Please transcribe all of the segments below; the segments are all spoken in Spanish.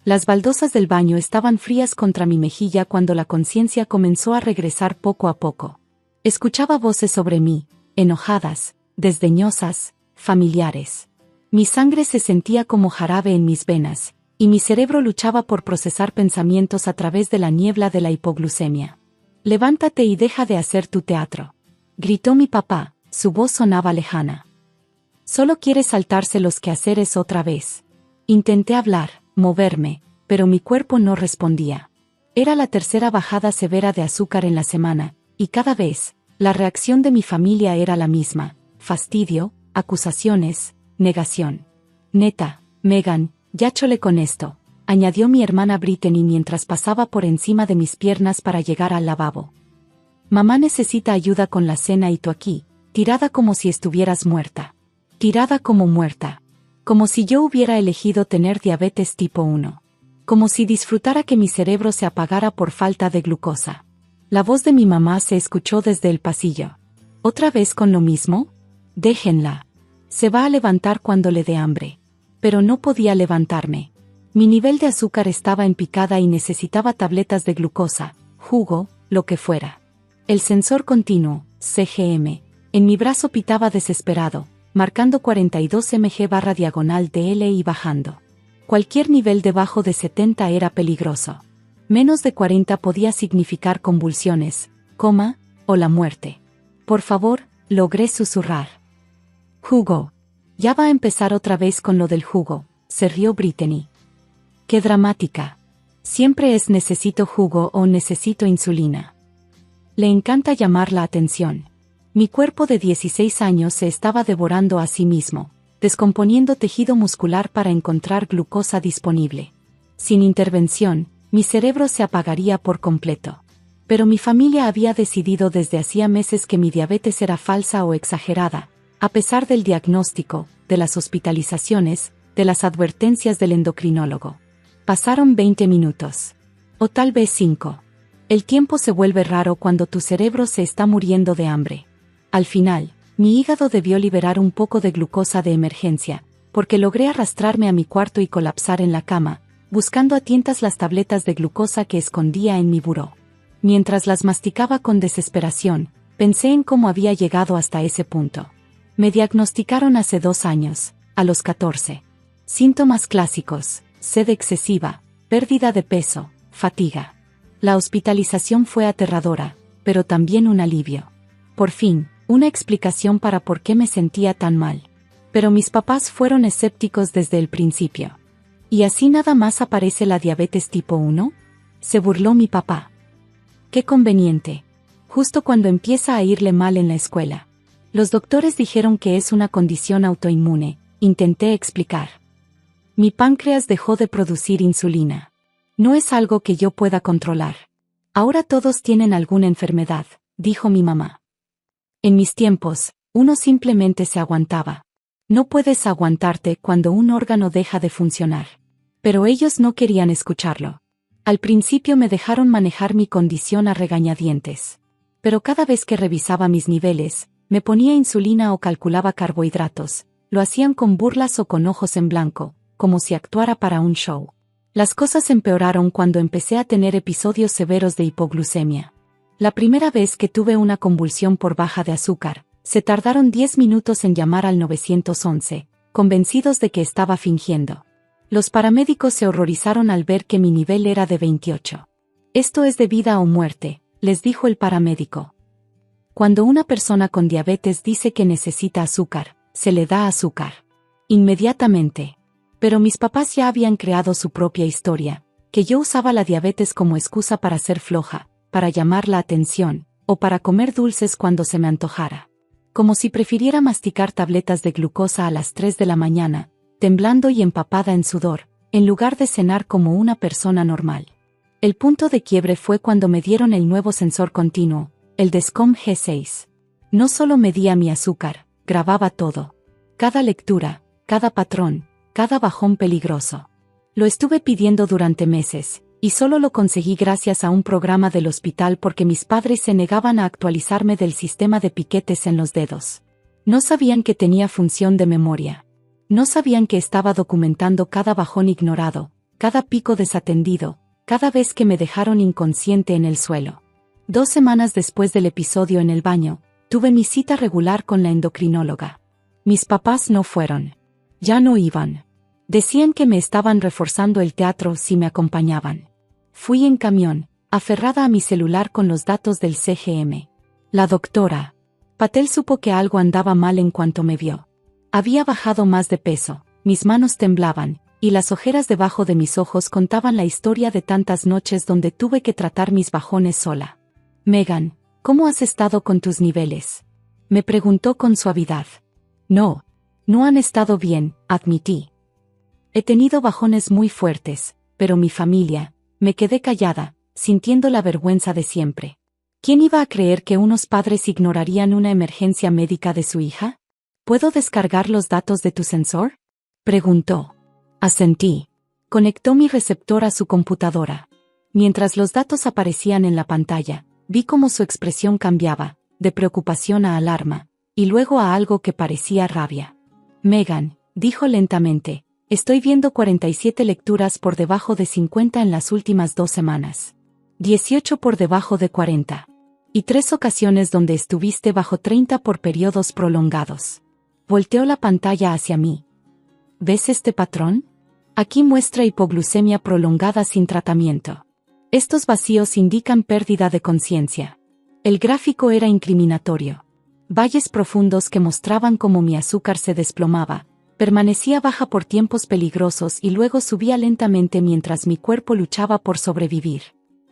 Las baldosas del baño estaban frías contra mi mejilla cuando la conciencia comenzó a regresar poco a poco. Escuchaba voces sobre mí, enojadas, desdeñosas, familiares. Mi sangre se sentía como jarabe en mis venas, y mi cerebro luchaba por procesar pensamientos a través de la niebla de la hipoglucemia. «Levántate y deja de hacer tu teatro», gritó mi papá, su voz sonaba lejana. «Solo quieres saltarse los quehaceres otra vez». Intenté hablar, moverme, pero mi cuerpo no respondía. Era la tercera bajada severa de azúcar en la semana, y cada vez, la reacción de mi familia era la misma: fastidio, acusaciones, negación. «Neta, Megan, ya chole con esto», añadió mi hermana Brittany mientras pasaba por encima de mis piernas para llegar al lavabo. «Mamá necesita ayuda con la cena y tú aquí, tirada como si estuvieras muerta. Tirada como muerta. Como si yo hubiera elegido tener diabetes tipo 1. Como si disfrutara que mi cerebro se apagara por falta de glucosa». La voz de mi mamá se escuchó desde el pasillo. «¿Otra vez con lo mismo? Déjenla. Se va a levantar cuando le dé hambre». Pero no podía levantarme. Mi nivel de azúcar estaba en picada y necesitaba tabletas de glucosa, jugo, lo que fuera. El sensor continuo, CGM, en mi brazo pitaba desesperado, marcando 42 mg/diagonal y bajando. Cualquier nivel debajo de 70 era peligroso. Menos de 40 podía significar convulsiones, coma, o la muerte. «Por favor», logré susurrar. «Jugo. Ya va a empezar otra vez con lo del jugo», se rió Brittany. «Qué dramática. Siempre es necesito jugo o necesito insulina». Le encanta llamar la atención. Mi cuerpo de 16 años se estaba devorando a sí mismo, descomponiendo tejido muscular para encontrar glucosa disponible. Sin intervención, mi cerebro se apagaría por completo. Pero mi familia había decidido desde hacía meses que mi diabetes era falsa o exagerada, a pesar del diagnóstico, de las hospitalizaciones, de las advertencias del endocrinólogo. Pasaron 20 minutos. O tal vez 5. El tiempo se vuelve raro cuando tu cerebro se está muriendo de hambre. Al final, mi hígado debió liberar un poco de glucosa de emergencia, porque logré arrastrarme a mi cuarto y colapsar en la cama, buscando a tientas las tabletas de glucosa que escondía en mi buró. Mientras las masticaba con desesperación, pensé en cómo había llegado hasta ese punto. Me diagnosticaron hace 2 años, a los 14. Síntomas clásicos: sed excesiva, pérdida de peso, fatiga. La hospitalización fue aterradora, pero también un alivio. Por fin, una explicación para por qué me sentía tan mal. Pero mis papás fueron escépticos desde el principio. ¿Y así nada más aparece la diabetes tipo 1? Se burló mi papá. Qué conveniente. Justo cuando empieza a irle mal en la escuela. Los doctores dijeron que es una condición autoinmune, intenté explicar. Mi páncreas dejó de producir insulina. No es algo que yo pueda controlar. Ahora todos tienen alguna enfermedad, dijo mi mamá. En mis tiempos, uno simplemente se aguantaba. No puedes aguantarte cuando un órgano deja de funcionar. Pero ellos no querían escucharlo. Al principio me dejaron manejar mi condición a regañadientes. Pero cada vez que revisaba mis niveles, me ponía insulina o calculaba carbohidratos, lo hacían con burlas o con ojos en blanco, como si actuara para un show. Las cosas empeoraron cuando empecé a tener episodios severos de hipoglucemia. La primera vez que tuve una convulsión por baja de azúcar, se tardaron 10 minutos en llamar al 911, convencidos de que estaba fingiendo. Los paramédicos se horrorizaron al ver que mi nivel era de 28. «Esto es de vida o muerte», les dijo el paramédico. Cuando una persona con diabetes dice que necesita azúcar, se le da azúcar. Inmediatamente. Pero mis papás ya habían creado su propia historia, que yo usaba la diabetes como excusa para ser floja, para llamar la atención, o para comer dulces cuando se me antojara. Como si prefiriera masticar tabletas de glucosa a las 3 de la mañana, temblando y empapada en sudor, en lugar de cenar como una persona normal. El punto de quiebre fue cuando me dieron el nuevo sensor continuo, el Dexcom G6. No solo medía mi azúcar, grababa todo. Cada lectura, cada patrón, cada bajón peligroso. Lo estuve pidiendo durante meses, y solo lo conseguí gracias a un programa del hospital porque mis padres se negaban a actualizarme del sistema de piquetes en los dedos. No sabían que tenía función de memoria. No sabían que estaba documentando cada bajón ignorado, cada pico desatendido, cada vez que me dejaron inconsciente en el suelo. 2 semanas después del episodio en el baño, tuve mi cita regular con la endocrinóloga. Mis papás no fueron. Ya no iban. Decían que me estaban reforzando el teatro si me acompañaban. Fui en camión, aferrada a mi celular con los datos del CGM. La doctora Patel supo que algo andaba mal en cuanto me vio. Había bajado más de peso, mis manos temblaban, y las ojeras debajo de mis ojos contaban la historia de tantas noches donde tuve que tratar mis bajones sola. Megan, ¿cómo has estado con tus niveles? Me preguntó con suavidad. No han estado bien, admití. He tenido bajones muy fuertes, pero mi familia, me quedé callada, sintiendo la vergüenza de siempre. ¿Quién iba a creer que unos padres ignorarían una emergencia médica de su hija? ¿Puedo descargar los datos de tu sensor? Preguntó. Asentí. Conectó mi receptor a su computadora. Mientras los datos aparecían en la pantalla, vi cómo su expresión cambiaba, de preocupación a alarma, y luego a algo que parecía rabia. Megan, dijo lentamente, estoy viendo 47 lecturas por debajo de 50 en las últimas 2 semanas. 18 por debajo de 40. Y 3 ocasiones donde estuviste bajo 30 por periodos prolongados. Volteó la pantalla hacia mí. ¿Ves este patrón? Aquí muestra hipoglucemia prolongada sin tratamiento. Estos vacíos indican pérdida de conciencia. El gráfico era incriminatorio. Valles profundos que mostraban cómo mi azúcar se desplomaba, permanecía baja por tiempos peligrosos y luego subía lentamente mientras mi cuerpo luchaba por sobrevivir.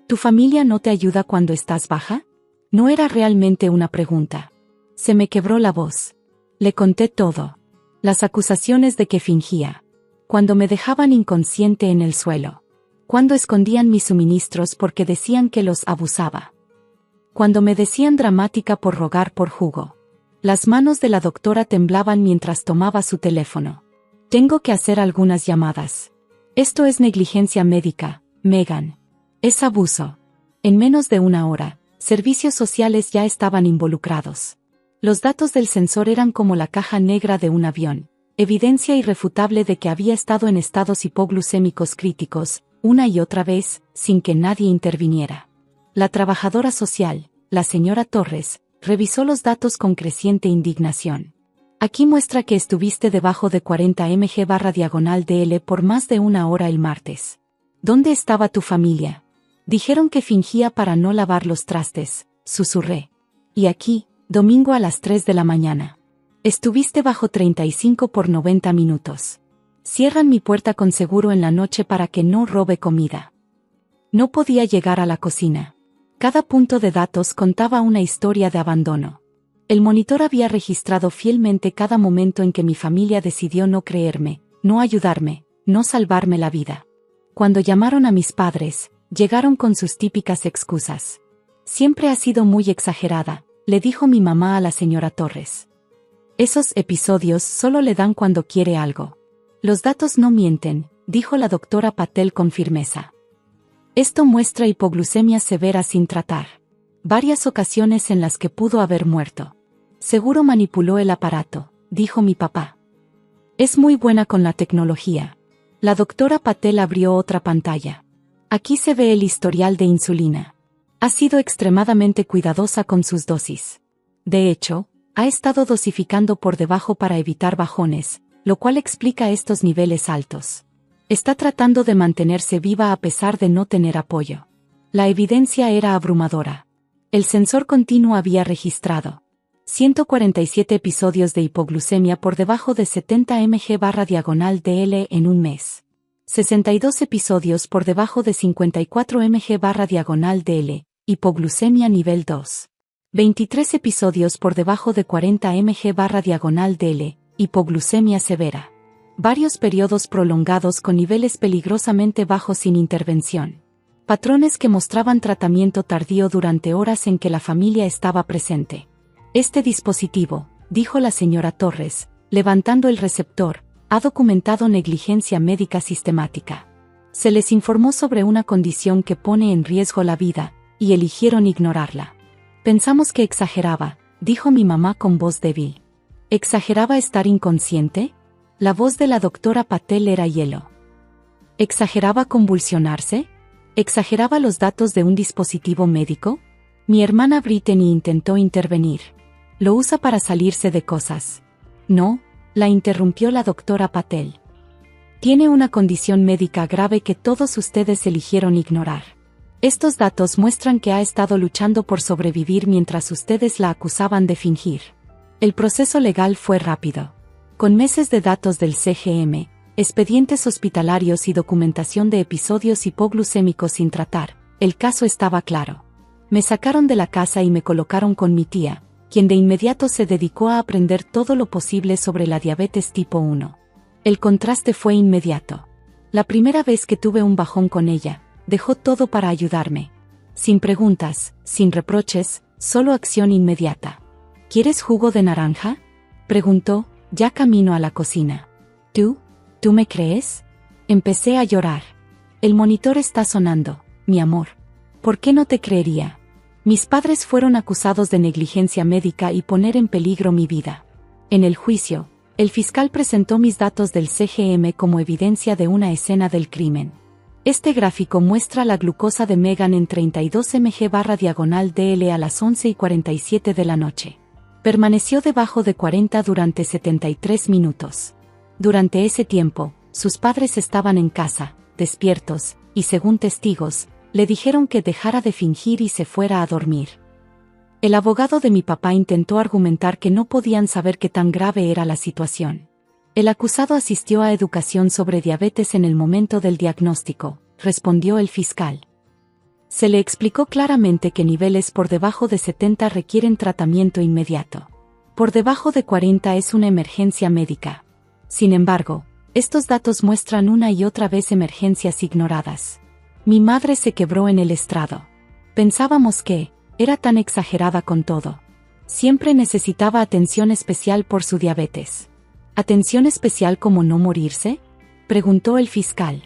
¿Tu familia no te ayuda cuando estás baja? No era realmente una pregunta. Se me quebró la voz. Le conté todo. Las acusaciones de que fingía. Cuando me dejaban inconsciente en el suelo. Cuando escondían mis suministros porque decían que los abusaba. Cuando me decían dramática por rogar por jugo. Las manos de la doctora temblaban mientras tomaba su teléfono. Tengo que hacer algunas llamadas. Esto es negligencia médica, Megan. Es abuso. En menos de 1 hora, servicios sociales ya estaban involucrados. Los datos del sensor eran como la caja negra de un avión, evidencia irrefutable de que había estado en estados hipoglucémicos críticos, una y otra vez, sin que nadie interviniera. La trabajadora social, la señora Torres, revisó los datos con creciente indignación. Aquí muestra que estuviste debajo de 40 mg/diagonal-DL por más de 1 hora el martes. ¿Dónde estaba tu familia? Dijeron que fingía para no lavar los trastes, susurré. Y aquí, domingo a las 3 de la mañana. Estuviste bajo 35 por 90 minutos. Cierran mi puerta con seguro en la noche para que no robe comida. No podía llegar a la cocina. Cada punto de datos contaba una historia de abandono. El monitor había registrado fielmente cada momento en que mi familia decidió no creerme, no ayudarme, no salvarme la vida. Cuando llamaron a mis padres, llegaron con sus típicas excusas. Siempre ha sido muy exagerada, le dijo mi mamá a la señora Torres. Esos episodios solo le dan cuando quiere algo. Los datos no mienten, dijo la doctora Patel con firmeza. Esto muestra hipoglucemia severa sin tratar. Varias ocasiones en las que pudo haber muerto. Seguro manipuló el aparato, dijo mi papá. Es muy buena con la tecnología. La doctora Patel abrió otra pantalla. Aquí se ve el historial de insulina. Ha sido extremadamente cuidadosa con sus dosis. De hecho, ha estado dosificando por debajo para evitar bajones, lo cual explica estos niveles altos. Está tratando de mantenerse viva a pesar de no tener apoyo. La evidencia era abrumadora. El sensor continuo había registrado 147 episodios de hipoglucemia por debajo de 70 mg/diagonal-DL en un mes. 62 episodios por debajo de 54 mg/diagonal-DL, hipoglucemia nivel 2. 23 episodios por debajo de 40 mg/diagonal-DL, hipoglucemia severa. Varios periodos prolongados con niveles peligrosamente bajos sin intervención. Patrones que mostraban tratamiento tardío durante horas en que la familia estaba presente. Este dispositivo, dijo la señora Torres, levantando el receptor, ha documentado negligencia médica sistemática. Se les informó sobre una condición que pone en riesgo la vida, y eligieron ignorarla. Pensamos que exageraba, dijo mi mamá con voz débil. ¿Exageraba estar inconsciente? La voz de la doctora Patel era hielo. ¿Exageraba convulsionarse? ¿Exageraba los datos de un dispositivo médico? Mi hermana Brittany intentó intervenir. Lo usa para salirse de cosas. No, la interrumpió la doctora Patel. Tiene una condición médica grave que todos ustedes eligieron ignorar. Estos datos muestran que ha estado luchando por sobrevivir mientras ustedes la acusaban de fingir. El proceso legal fue rápido. Con meses de datos del CGM, expedientes hospitalarios y documentación de episodios hipoglucémicos sin tratar, el caso estaba claro. Me sacaron de la casa y me colocaron con mi tía, quien de inmediato se dedicó a aprender todo lo posible sobre la diabetes tipo 1. El contraste fue inmediato. La primera vez que tuve un bajón con ella, dejó todo para ayudarme. Sin preguntas, sin reproches, solo acción inmediata. ¿Quieres jugo de naranja?, preguntó, ya camino a la cocina. ¿Tú me crees? Empecé a llorar. El monitor está sonando, mi amor. ¿Por qué no te creería? Mis padres fueron acusados de negligencia médica y poner en peligro mi vida. En el juicio, el fiscal presentó mis datos del CGM como evidencia de una escena del crimen. Este gráfico muestra la glucosa de Megan en 32 mg/DL a las 11:47 de la noche. Permaneció debajo de 40 durante 73 minutos. Durante ese tiempo, sus padres estaban en casa, despiertos, y según testigos, le dijeron que dejara de fingir y se fuera a dormir. El abogado de mi papá intentó argumentar que no podían saber qué tan grave era la situación. El acusado asistió a educación sobre diabetes en el momento del diagnóstico, respondió el fiscal. Se le explicó claramente que niveles por debajo de 70 requieren tratamiento inmediato. Por debajo de 40 es una emergencia médica. Sin embargo, estos datos muestran una y otra vez emergencias ignoradas. Mi madre se quebró en el estrado. Pensábamos que era tan exagerada con todo. Siempre necesitaba atención especial por su diabetes. ¿Atención especial como no morirse?, preguntó el fiscal.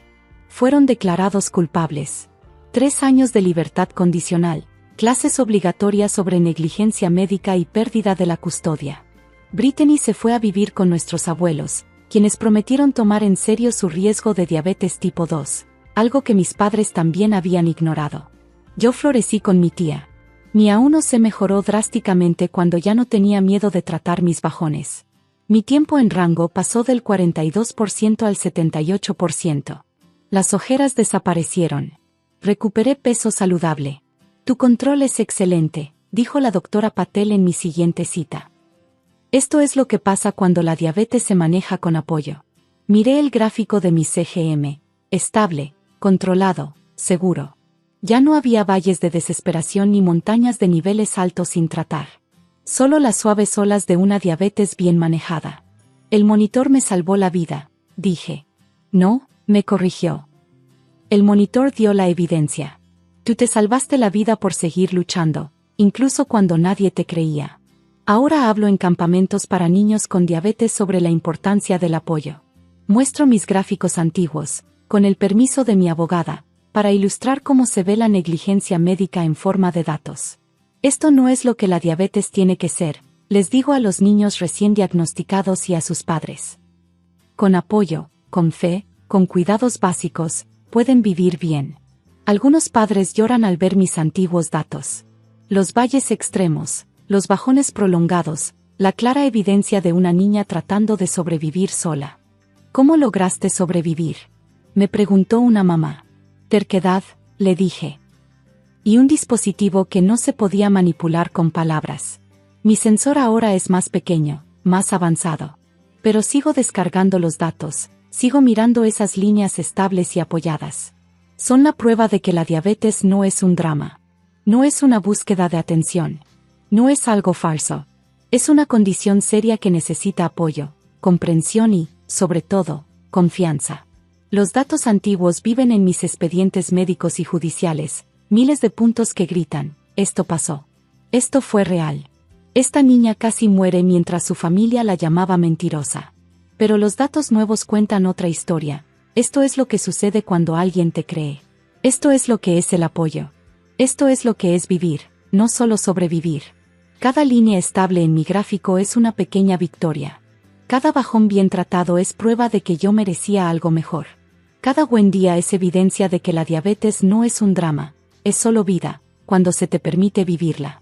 Fueron declarados culpables. 3 años de libertad condicional, clases obligatorias sobre negligencia médica y pérdida de la custodia. Brittany se fue a vivir con nuestros abuelos, quienes prometieron tomar en serio su riesgo de diabetes tipo 2, algo que mis padres también habían ignorado. Yo florecí con mi tía. Mi A1 se mejoró drásticamente cuando ya no tenía miedo de tratar mis bajones. Mi tiempo en rango pasó del 42% al 78%. Las ojeras desaparecieron. Recuperé peso saludable. Tu control es excelente, dijo la doctora Patel en mi siguiente cita. Esto es lo que pasa cuando la diabetes se maneja con apoyo. Miré el gráfico de mi CGM. Estable, controlado, seguro. Ya no había valles de desesperación ni montañas de niveles altos sin tratar. Solo las suaves olas de una diabetes bien manejada. El monitor me salvó la vida, dije. No, me corrigió. El monitor dio la evidencia. Tú te salvaste la vida por seguir luchando, incluso cuando nadie te creía. Ahora hablo en campamentos para niños con diabetes sobre la importancia del apoyo. Muestro mis gráficos antiguos, con el permiso de mi abogada, para ilustrar cómo se ve la negligencia médica en forma de datos. Esto no es lo que la diabetes tiene que ser, les digo a los niños recién diagnosticados y a sus padres. Con apoyo, con fe, con cuidados básicos, pueden vivir bien. Algunos padres lloran al ver mis antiguos datos. Los valles extremos, los bajones prolongados, la clara evidencia de una niña tratando de sobrevivir sola. ¿Cómo lograste sobrevivir?, me preguntó una mamá. Terquedad, le dije. Y un dispositivo que no se podía manipular con palabras. Mi sensor ahora es más pequeño, más avanzado. Pero sigo descargando los datos, sigo mirando esas líneas estables y apoyadas. Son la prueba de que la diabetes no es un drama. No es una búsqueda de atención. No es algo falso. Es una condición seria que necesita apoyo, comprensión y, sobre todo, confianza. Los datos antiguos viven en mis expedientes médicos y judiciales, miles de puntos que gritan, esto pasó. Esto fue real. Esta niña casi muere mientras su familia la llamaba mentirosa. Pero los datos nuevos cuentan otra historia. Esto es lo que sucede cuando alguien te cree. Esto es lo que es el apoyo. Esto es lo que es vivir, no solo sobrevivir. Cada línea estable en mi gráfico es una pequeña victoria. Cada bajón bien tratado es prueba de que yo merecía algo mejor. Cada buen día es evidencia de que la diabetes no es un drama, es solo vida, cuando se te permite vivirla.